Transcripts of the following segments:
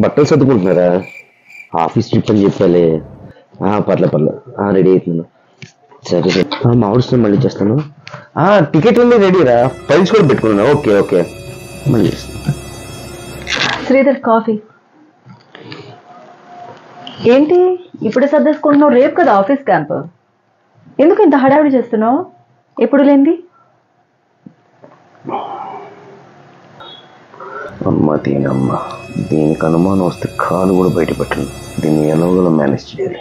బట్టలు సర్దుకుంటున్నారా? Office trip అని చెప్పాలి. పర్లే రెడీ అవుతున్నాను. సరే మామిడిస్తాను, మళ్ళీ చేస్తాను. టికెట్ ఉంది రెడీరా, ఫైల్స్ కూడా పెట్టుకున్నాను. ఓకే మళ్ళీ శ్రీధర్ కాఫీ. ఏంటి ఇప్పుడు సర్దేసుకుంటున్నావు? రేపు కదా ఆఫీస్ క్యాంప్, ఎందుకు ఇంత హడావిడి చేస్తున్నావు? ఎప్పుడు లేంది? అమ్మ దీనికి అనుమానం వస్తే కాలు కూడా బయట పెట్టను. దీన్ని ఎలాగోలా మేనేజ్ చేయాలి.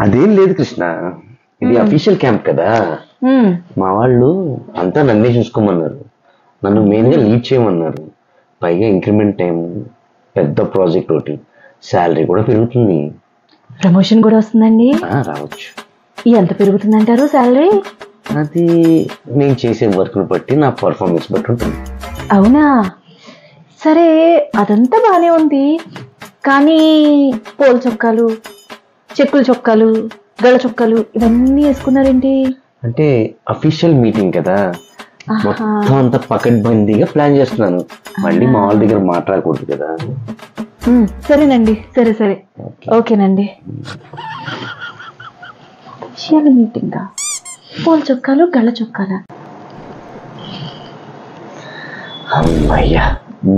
అదేం లేదు కృష్ణ, ఇది అఫీషియల్ క్యాంప్ కదా. మా వాళ్ళు అంతా నన్నే చూసుకోమన్నారు. నన్ను మెయిన్ గా లీడ్ చేయమన్నారు. పైగా ఇంక్రిమెంట్ టైం, పెద్ద ప్రాజెక్ట్ ఒకటి, శాలరీ కూడా పెరుగుతుంది. ప్రమోషన్ కూడా వస్తుందండి? రావచ్చు. ఎంత పెరుగుతుందంటారు శాలరీ? అది నేను చేసే వర్క్ ని బట్టి, నా పర్ఫార్మెన్స్ బట్టి ఉంటుంది. అవునా? సరే, అదంతా బానే ఉంది. కానీ పోల్ చొక్కాలు, చెక్కుల చొక్కాలు, గళ్ళ చొక్కాలు ఇవన్నీ వేసుకున్నారేంటి? అంటే అఫీషియల్ మీటింగ్ కదా, మొత్తం అంతా పకడ్బందీగా ప్లాన్ చేస్తున్నాను. మళ్ళీ మా వాళ్ళ దగ్గర మాట్లాడకూడదు కదా. సరేనండి, సరే ఓకేనండి. అఫీషియల్ మీటింగా? పోల్ చొక్కాలు, గళ్ళ చొక్కాలా? అమ్మయ్యా,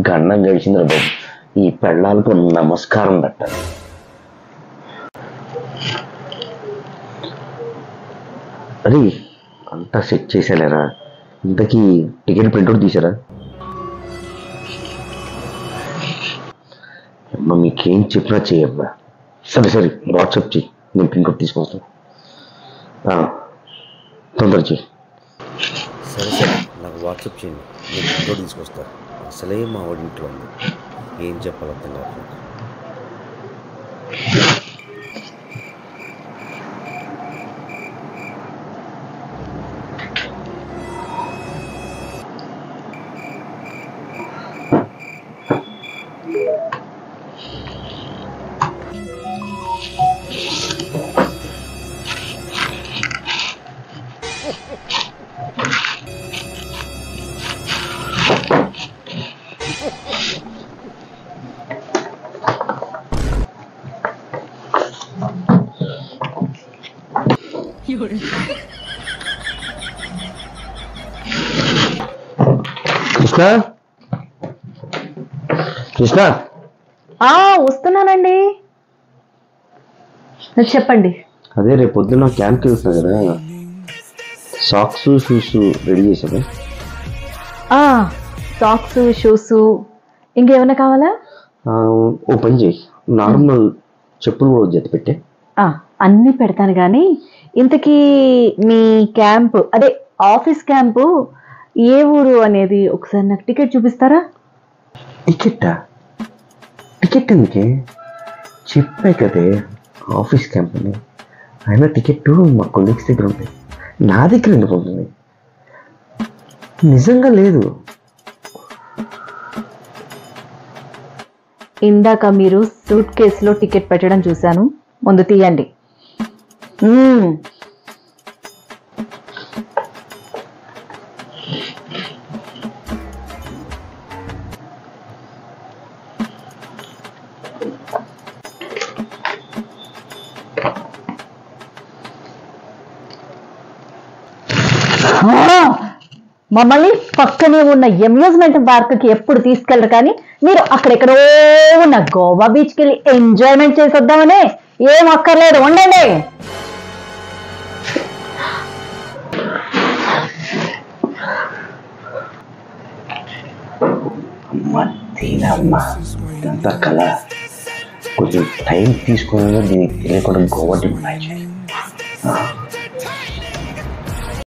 గండం గడిచిందిరా బాబు. ఈ పెళ్ళాలకు నమస్కారం పెట్టాలి. అది అంతా సెట్ చేసేలేరా? ఇంతకీ టికెట్ ప్రింట్అవుట్ తీసారా? అమ్మ మీకేం చెప్పినా చేయబ్బా. సరే వాట్సాప్ చెయ్యి, నేను ప్రింట్అవుట్ తీసుకొస్తాను. తొందర చెయ్యి. సరే నాకు వాట్సాప్ చేయండి, నేను ప్రింట్అవుట్ తీసుకొస్తాను. అసలే మా వాడి ఇంట్లో ఉంది, ఏం చెప్పాలి అర్థం కావట్లేదు. కృష్ణ వస్తున్నానండి. చెప్పండి. అదే రేపు పొద్దున్న క్యాంప్కి వెళ్తున్నా కదా, సాక్స్ షూస్ రెడీ చేసావా? సాక్స్ షూస్ ఇంకేమైనా కావాలా? ఓ పని చేయి, నార్మల్ చెప్పులు కూడా జత పెట్టే. అన్నీ పెడతాను. కానీ ఇంతకీ మీ క్యాంప్, అదే ఆఫీస్ క్యాంపు ఏ ఊరు అనేది ఒకసారి నాకు టికెట్ చూపిస్తారా? టికెట్ ఎందుకే? చెప్పే కదే ఆఫీస్ క్యాంప్ అని. అయినా టికెట్ మా కొలీగ్స్ దగ్గర ఉంటాయి, నా దగ్గర ఎందుకు ఉంటుంది? నిజంగా లేదు. ఇందాక మీరు సూట్ కేసులో టికెట్ పెట్టడం చూశాను, ముందు తీయండి. మమ్మల్ని పక్కనే ఉన్న అమ్యూజ్మెంట్ పార్క్కి ఎప్పుడు తీసుకెళ్ళరు, కానీ మీరు అక్కడెక్కడో ఉన్న గోవా బీచ్కి వెళ్ళి ఎంజాయ్మెంట్ చేసొద్దామనే. ఏం అక్కర్లేదు, ఉండండి. కళ కొంచెం టైం తీసుకుని దీనికి తెలియకుండా గోవా ట్రిప్